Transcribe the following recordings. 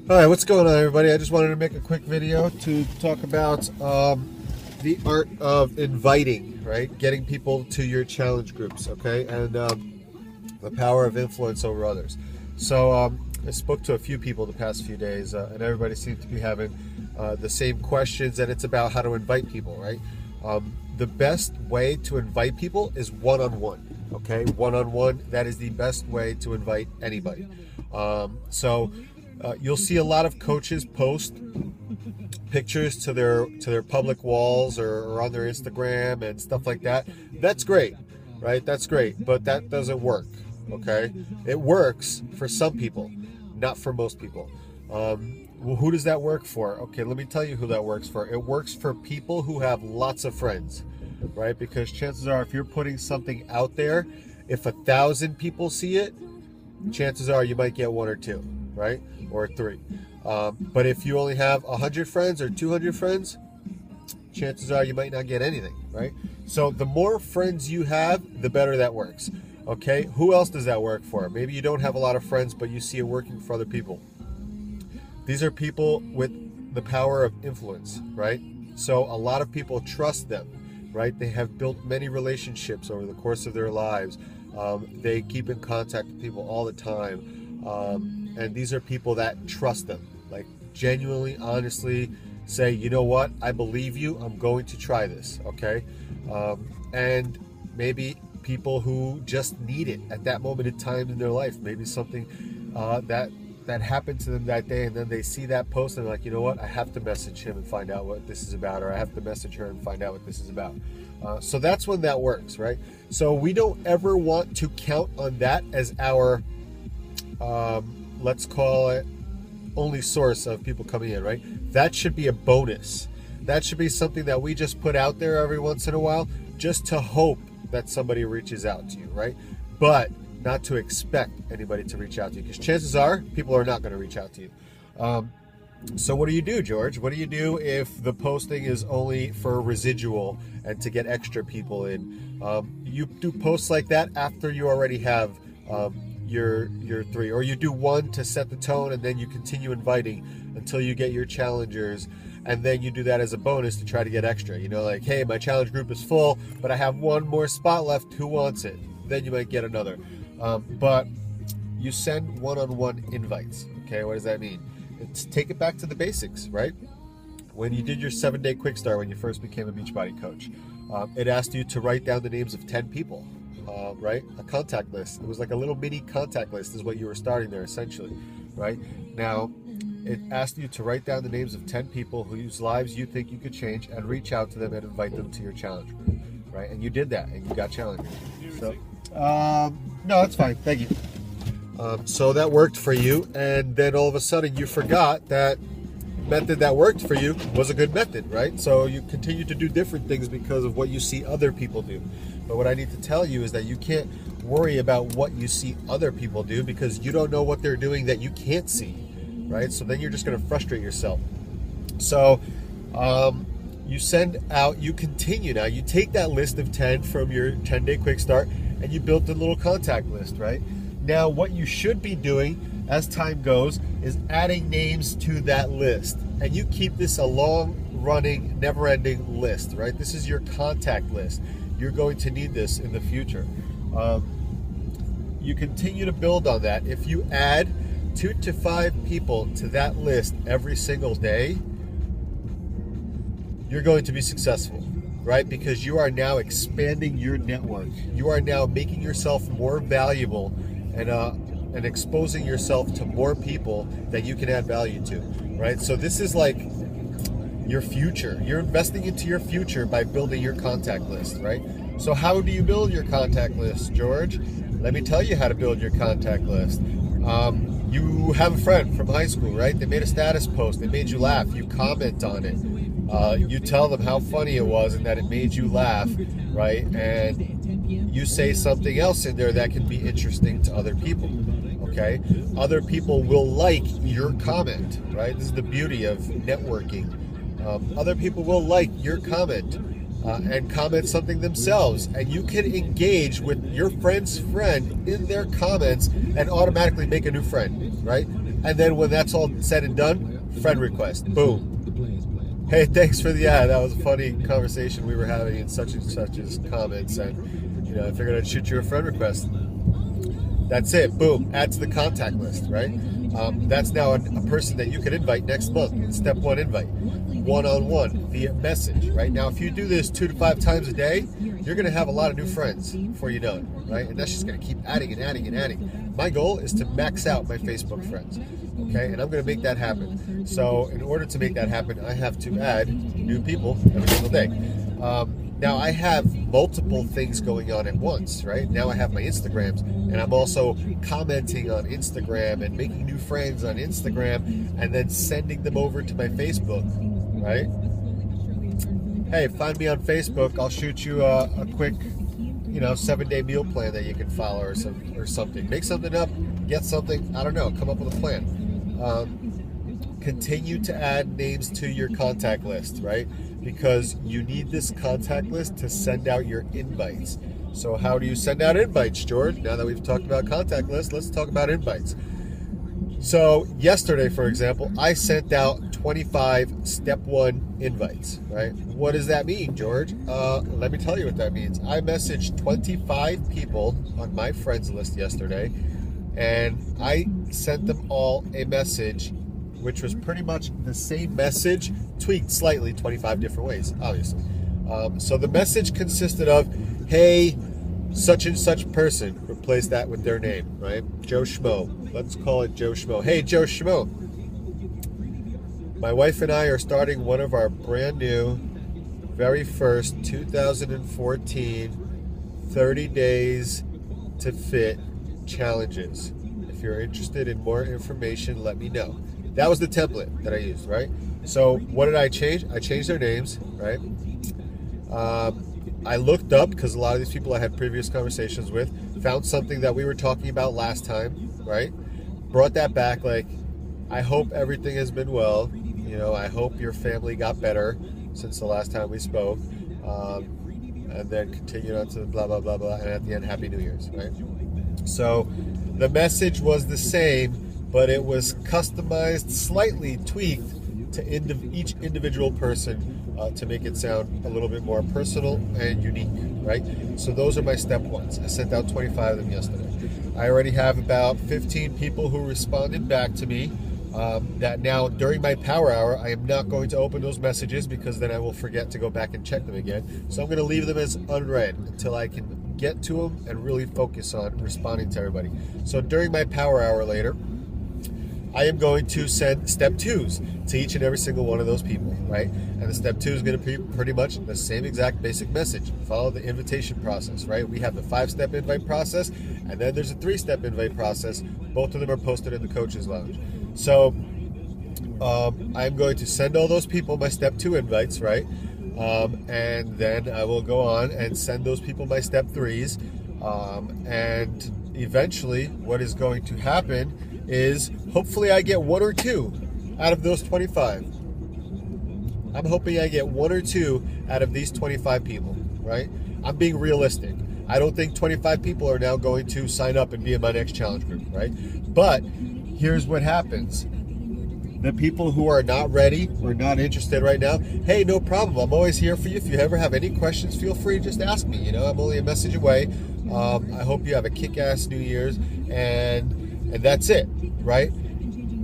All right, what's going on, everybody? I just wanted to make a quick video to talk about the art of inviting, right? Getting people to your challenge groups, okay? And the power of influence over others. So I spoke to a few people the past few days, and everybody seemed to be having the same questions, and it's about how to invite people, right? The best way to invite people is one-on-one, okay? One-on-one, that is the best way to invite anybody. You'll see a lot of coaches post pictures to their public walls or on their Instagram and stuff like that. That's great, right? That's great, but that doesn't work, okay? It works for some people, not for most people. Well, who does that work for? Okay, let me tell you who that works for. It works for people who have lots of friends, right? Because chances are, if you're putting something out there, if 1,000 people see it, chances are you might get one or two, right? Or three. But if you only have 100 friends or 200 friends, chances are you might not get anything, right? So the more friends you have, the better that works. Okay, who else does that work for? Maybe you don't have a lot of friends, but you see it working for other people. These are people with the power of influence, right? So a lot of people trust them, right? They have built many relationships over the course of their lives. They keep in contact with people all the time. And these are people that trust them, like genuinely, honestly say, you know what, I believe you, I'm going to try this, okay? And maybe people who just need it at that moment in time in their life, maybe something that happened to them that day, and then they see that post and they're like, you know what, I have to message him and find out what this is about, or I have to message her and find out what this is about. So that's when that works, right? So we don't ever want to count on that as our let's call it only source of people coming in, right? That should be a bonus. That should be something that we just put out there every once in a while, just to hope that somebody reaches out to you, right? But not to expect anybody to reach out to you, because chances are people are not going to reach out to you. So what do you do, George? What do you do if the posting is only for residual and to get extra people in? You do posts like that after you already have your three, or you do one to set the tone, and then you continue inviting until you get your challengers, and then you do that as a bonus to try to get extra. You know, like, hey, my challenge group is full, but I have one more spot left. Who wants it? Then you might get another. But you send one-on-one invites. Okay, what does that mean? It's take it back to the basics, right? When you did your 7-day quick start, when you first became a Beachbody coach, it asked you to write down the names of 10 people. Right? A contact list. It was like a little mini contact list is what you were starting there, essentially, right? Now, it asked you to write down the names of 10 people whose lives you think you could change, and reach out to them and invite them to your challenge group, right? And you did that, and you got challengers. So, no, that's fine. Thank you. So that worked for you, and then all of a sudden you forgot that method that worked for you was a good method, right? So you continue to do different things because of what you see other people do. But what I need to tell you is that you can't worry about what you see other people do, because you don't know what they're doing that you can't see, right? So then you're just going to frustrate yourself. So you send out, you continue now, you take that list of 10 from your 10-day quick start, and you built a little contact list, right? Now what you should be doing as time goes is adding names to that list, and you keep this a long-running, never-ending list, right? This is your contact list. You're going to need this in the future. You continue to build on that. If you add 2 to 5 people to that list every single day, you're going to be successful, right? Because you are now expanding your network. You are now making yourself more valuable and exposing yourself to more people that you can add value to, right? So this is like your future. You're investing into your future by building your contact list, right? So how do you build your contact list, George? Let me tell you how to build your contact list. You have a friend from high school, right? They made a status post. They made you laugh. You comment on it. You tell them how funny it was and that it made you laugh, right? And you say something else in there that can be interesting to other people. Okay, other people will like your comment, right? This is the beauty of networking. Other people will like your comment and comment something themselves, and you can engage with your friend's friend in their comments and automatically make a new friend, right? And then when that's all said and done, friend request, boom. Hey, thanks for the ad. That was a funny conversation we were having in such and such's comments, and I figured I'd shoot you a friend request. That's it. Boom. Add to the contact list, right? That's now a person that you can invite next month. Step 1 invite. One-on-one via message, right? Now, if you do this 2 to 5 times a day, you're going to have a lot of new friends before you know it, right? And that's just going to keep adding and adding and adding. My goal is to max out my Facebook friends, okay? And I'm going to make that happen. So in order to make that happen, I have to add new people every single day. Now I have multiple things going on at once, right? Now I have my Instagrams, and I'm also commenting on Instagram and making new friends on Instagram and then sending them over to my Facebook, right? Hey, find me on Facebook. I'll shoot you a quick, 7-day meal plan that you can follow or something. Make something up, get something, I don't know, come up with a plan. Continue to add names to your contact list, right? Because you need this contact list to send out your invites. So how do you send out invites, George? Now that we've talked about contact lists, let's talk about invites. So yesterday, for example, I sent out 25 step 1 invites, right? What does that mean, George? Let me tell you what that means. I messaged 25 people on my friends list yesterday, and I sent them all a message which was pretty much the same message, tweaked slightly 25 different ways, obviously. So the message consisted of, hey, such and such person, replace that with their name, right? Joe Schmo. Let's call it Joe Schmo. Hey, Joe Schmo. My wife and I are starting one of our brand new, very first 2014 30 Days to Fit challenges. If you're interested in more information, let me know. That was the template that I used, right? So what did I change? I changed their names, right? I looked up, because a lot of these people I had previous conversations with, found something that we were talking about last time, right? Brought that back, like, I hope everything has been well. I hope your family got better since the last time we spoke. And then continued on to blah, blah, blah, blah. And at the end, Happy New Year's, right? So the message was the same, but it was customized, slightly tweaked to each individual person to make it sound a little bit more personal and unique, right? So those are my step 1s. I sent out 25 of them yesterday. I already have about 15 people who responded back to me that now during my power hour, I am not going to open those messages because then I will forget to go back and check them again. So I'm going to leave them as unread until I can get to them and really focus on responding to everybody. So during my power hour later, I am going to send step 2s to each and every single one of those people, right? And the step 2 is going to be pretty much the same exact basic message. Follow the invitation process, right? We have the 5-step invite process, and then there's a 3-step invite process. Both of them are posted in the Coaches Lounge. So I'm going to send all those people my step 2 invites, right? And then I will go on and send those people my step 3s. And eventually what is going to happen is hopefully I get 1 or 2 out of those 25. I'm hoping I get 1 or 2 out of these 25 people, right? I'm being realistic. I don't think 25 people are now going to sign up and be in my next challenge group, right? But here's what happens. The people who are not ready or not interested right now, hey, no problem. I'm always here for you. If you ever have any questions, feel free to just ask me. I'm only a message away. I hope you have a kick-ass New Year's, and that's it, right?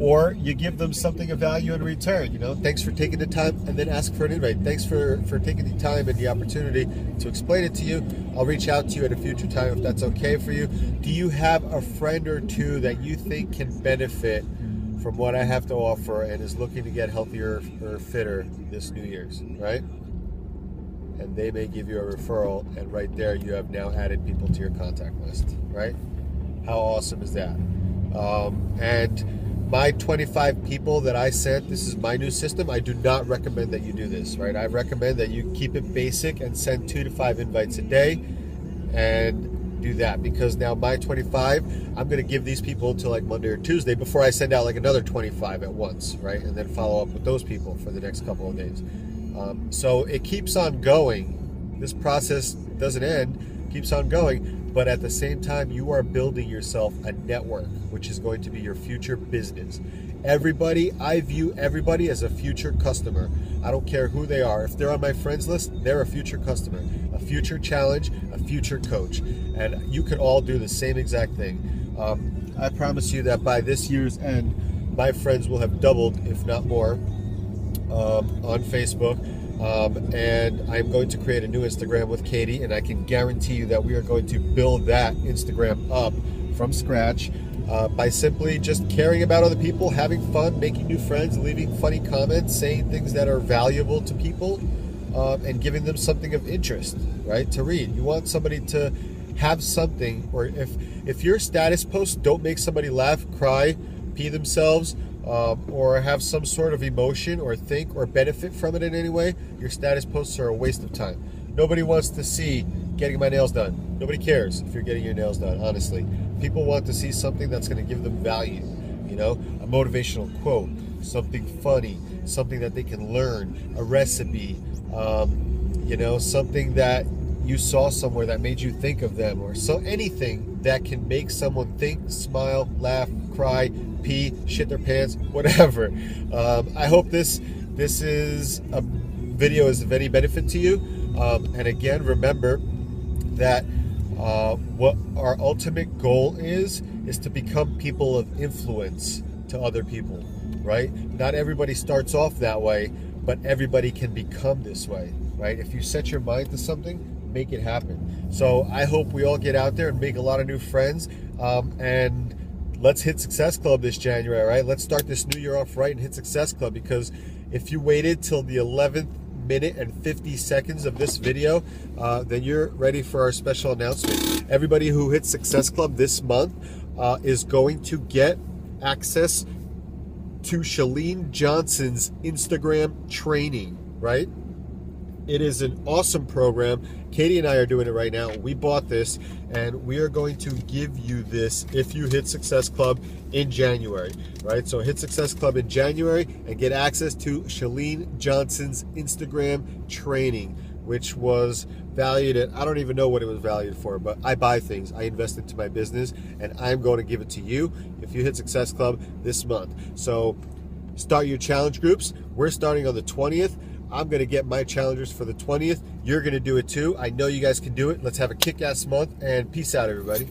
Or you give them something of value in return. Thanks for taking the time, and then ask for an invite. Thanks for taking the time and the opportunity to explain it to you. I'll reach out to you at a future time if that's okay for you. Do you have a friend or two that you think can benefit from what I have to offer and is looking to get healthier or fitter this New Year's, right? And they may give you a referral, and right there you have now added people to your contact list, right? How awesome is that? And my 25 people that I sent, this is my new system. I do not recommend that you do this, right? I recommend that you keep it basic and send 2 to 5 invites a day and do that, because now my 25, I'm going to give these people till like Monday or Tuesday before I send out like another 25 at once, right? And then follow up with those people for the next couple of days. So it keeps on going. This process doesn't end, keeps on going. but at the same time, you are building yourself a network, which is going to be your future business. Everybody, I view everybody as a future customer. I don't care who they are. If they're on my friends list, they're a future customer, a future challenge, a future coach. And you could all do the same exact thing. I promise you that by this year's end, my friends will have doubled, if not more, on Facebook. And I'm going to create a new Instagram with Katie, and I can guarantee you that we are going to build that Instagram up from scratch by simply just caring about other people, having fun, making new friends, leaving funny comments, saying things that are valuable to people, and giving them something of interest, right, to read. You want somebody to have something, or if your status posts don't make somebody laugh, cry, pee themselves, or have some sort of emotion or think or benefit from it in any way, your status posts are a waste of time. Nobody wants to see getting my nails done. Nobody cares if you're getting your nails done, honestly. People want to see something that's going to give them value, you know, a motivational quote, something funny, something that they can learn, a recipe, you know, something that you saw somewhere that made you think of them, or so anything that can make someone think, smile, laugh, cry, pee, shit their pants, whatever. I hope this is a video is of any benefit to you. And again, remember that what our ultimate goal is to become people of influence to other people, right? Not everybody starts off that way, but everybody can become this way, right? If you set your mind to something, make it happen. So I hope we all get out there and make a lot of new friends, and let's hit Success Club this January, right? Let's start this new year off right and hit Success Club, because if you waited till the 11th minute and 50 seconds of this video, then you're ready for our special announcement. Everybody who hits Success Club this month is going to get access to Chalene Johnson's Instagram training, right? It is an awesome program. Katie and I are doing it right now. We bought this, and we are going to give you this if you hit Success Club in January, right? So hit Success Club in January and get access to Chalene Johnson's Instagram training, which was valued at, I don't even know what it was valued for, but I buy things. I invest into my business, and I'm going to give it to you if you hit Success Club this month. So start your challenge groups. We're starting on the 20th. I'm going to get my challengers for the 20th. You're going to do it too. I know you guys can do it. Let's have a kick-ass month, and peace out, everybody.